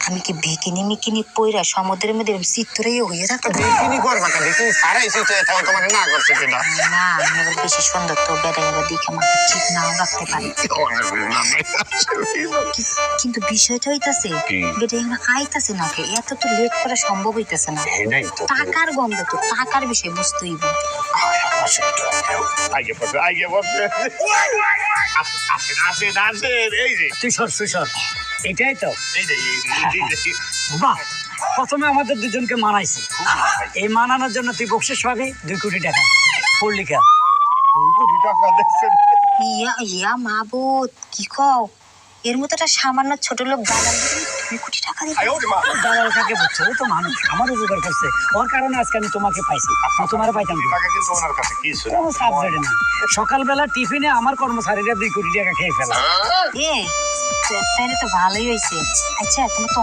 আমি কি বিকিনি মিকিনি পইরা সমুদ্রের মধ্যে চিত্তরেই হয়ে থাকতো? বিকিনি করবা কেন? বিকিনি ছাড়াই চিত্রে থাকো, তোমার না করছে কিনা? না, আমি আবার বেশি সুন্দর তো বেড়ে আবার দেখে মাথা ঠিক নাও রাখতে পারি। কিন্তু বিষয়টা হইতাছে বেটা এখানে আইতাছে না কে? এত তো লেট করা সম্ভব হইতাছে না। টাকার গন্ধ তো, টাকার বিষয় বুঝতে হইব। আগে বসে এই যে তুই সর এটাই তো এই যে বাহ, প্রথমে আমাদের দুজনকে মানাইছি। এই মানানোর জন্য তুই বকশিস পাবি 2 কোটি টাকা। পড়লিকা টাকা দেখছেন? ইয়া ইয়া মাবুত, কি কও? এর মতো একটা সামান্য ছোট লোক দালাল 2 কোটি টাকা দিবে? দালাল কাকে বুঝছো? ও তো মানুষ, আমার উপকার করছে। ওর কারণে আজকে আমি তোমাকে পাইছি, তোমার পাইতাম না। টাকা কিন্তু ওনার কাছে কিছু না। কোনো সাবজেক্ট না। সকালবেলা টিফিনে আমার কর্মচারীরা 2 কোটি টাকা খেয়ে ফেলা। তাইলে তো ভালোই হয়েছে। আচ্ছা, তুমি তো